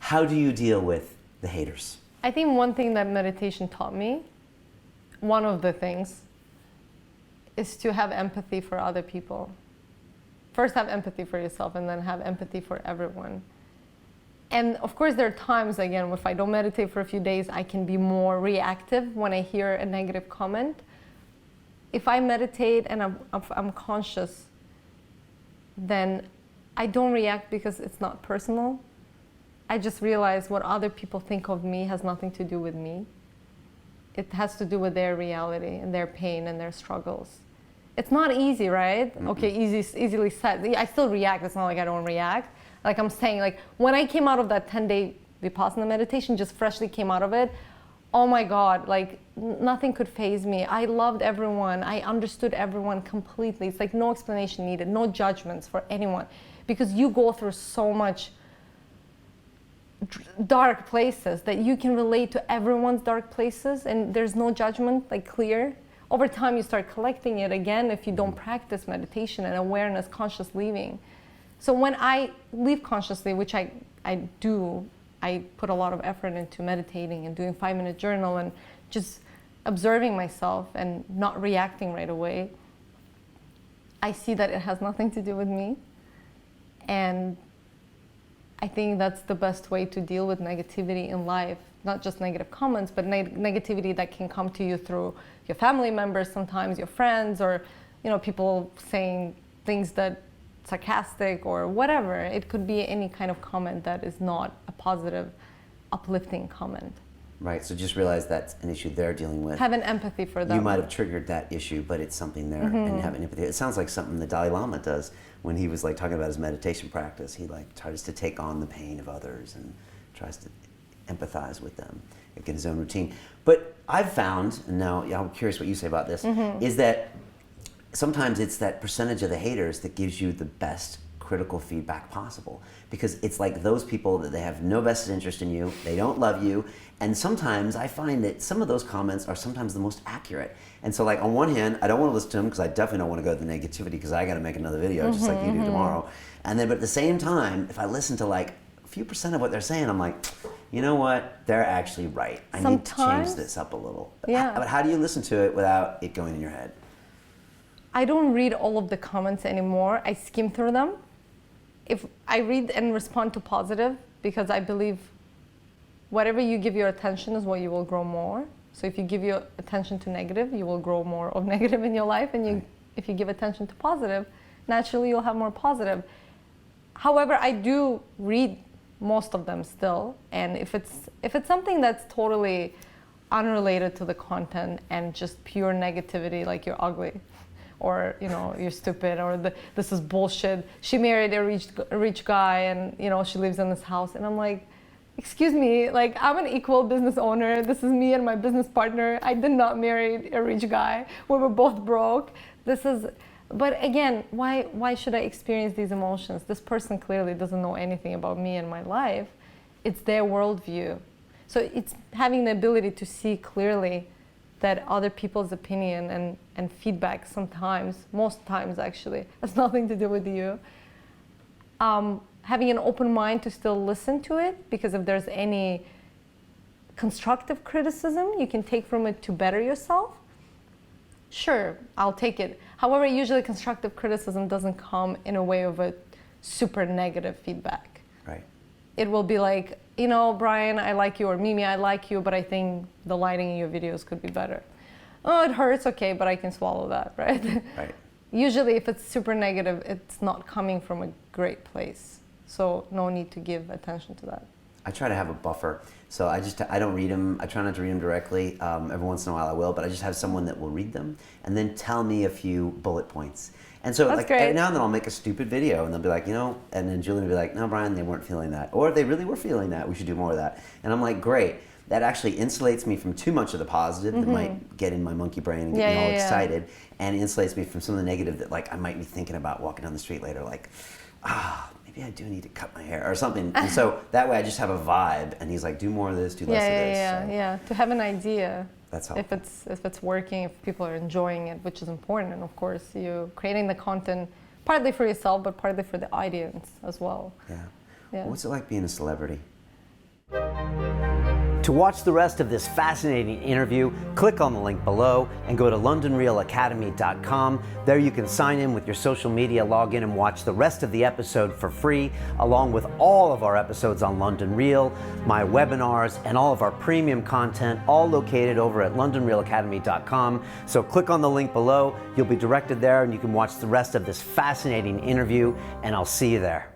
How do you deal with the haters? I think one thing that meditation taught me, one of the things, is to have empathy for other people. First have empathy for yourself and then have empathy for everyone. And of course there are times, again, if I don't meditate for a few days, I can be more reactive when I hear a negative comment. If I meditate and I'm conscious, then I don't react because it's not personal. I just realize what other people think of me has nothing to do with me. It has to do with their reality and their pain and their struggles. It's not easy, right? Mm-hmm. Okay, easily said. I still react. It's not like I don't react. Like I'm saying, like when I came out of that 10-day Vipassana meditation, just freshly came out of it, oh my God, like nothing could faze me. I loved everyone. I understood everyone completely. It's like no explanation needed, no judgments for anyone. Because you go through so much dark places that you can relate to everyone's dark places and there's no judgment, like clear. Over time you start collecting it again if you don't practice meditation and awareness, conscious living. So when I live consciously, which I do, I put a lot of effort into meditating and doing 5-minute journal and just observing myself and not reacting right away. I see that it has nothing to do with me. And I think that's the best way to deal with negativity in life. Not just negative comments, but negativity that can come to you through your family members, sometimes your friends, or people saying things that sarcastic or whatever. It could be any kind of comment that is not a positive, uplifting comment. Right, so just realize that's an issue they're dealing with. Have an empathy for them. You might have triggered that issue, but it's something there, and have an empathy. It sounds like something the Dalai Lama does when he was like talking about his meditation practice. He like tries to take on the pain of others and tries to empathize with them, like in his own routine. But I've found, and now I'm curious what you say about this, is that sometimes it's that percentage of the haters that gives you the best critical feedback possible, because it's like those people that they have no vested interest in you, they don't love you, and sometimes I find that some of those comments are sometimes the most accurate. And so like on one hand, I don't want to listen to them because I definitely don't want to go to the negativity because I got to make another video just like you do tomorrow. And then but at the same time, if I listen to like a few percent of what they're saying, I'm like, you know what, they're actually right. I need to change this up a little. But how do you listen to it without it going in your head? I don't read all of the comments anymore. I skim through them. If I read and respond to positive, because I believe whatever you give your attention is what you will grow more. So if you give your attention to negative, you will grow more of negative in your life. And if you give attention to positive, naturally you'll have more positive. However, I do read most of them still. And if it's something that's totally unrelated to the content and just pure negativity, like you're ugly, or you're stupid, or this is bullshit. She married a rich guy, and she lives in this house, and I'm like, excuse me, like I'm an equal business owner. This is me and my business partner. I did not marry a rich guy. We were both broke. But again, why should I experience these emotions? This person clearly doesn't know anything about me and my life. It's their worldview. So it's having the ability to see clearly that other people's opinion and feedback sometimes, most times actually, has nothing to do with you. Having an open mind to still listen to it, because if there's any constructive criticism you can take from it to better yourself, sure, I'll take it. However, usually constructive criticism doesn't come in a way of a super negative feedback. Right. It will be like, Brian, I like you, or Mimi, I like you, but I think the lighting in your videos could be better. Oh, it hurts, okay, but I can swallow that, right? Right. Usually if it's super negative, it's not coming from a great place. So no need to give attention to that. I try to have a buffer. So I don't read them. I try not to read them directly. Every once in a while I will, but I just have someone that will read them and then tell me a few bullet points. And so like every now and then I'll make a stupid video and they'll be like, and then Julian will be like, no, Brian, they weren't feeling that. Or if they really were feeling that, we should do more of that. And I'm like, great. That actually insulates me from too much of the positive that might get in my monkey brain and get me all excited, and insulates me from some of the negative that like I might be thinking about walking down the street later, like, maybe I do need to cut my hair or something. And so that way I just have a vibe, and he's like, do more of this, do less of this. Yeah. To have an idea. That's helpful. If it's working, if people are enjoying it, which is important, and of course you creating the content partly for yourself, but partly for the audience as well. Yeah. What's it like being a celebrity? To watch the rest of this fascinating interview, click on the link below and go to londonreelacademy.com. There you can sign in with your social media, log in and watch the rest of the episode for free, along with all of our episodes on London Real, my webinars, and all of our premium content, all located over at londonreelacademy.com. So click on the link below, you'll be directed there and you can watch the rest of this fascinating interview, and I'll see you there.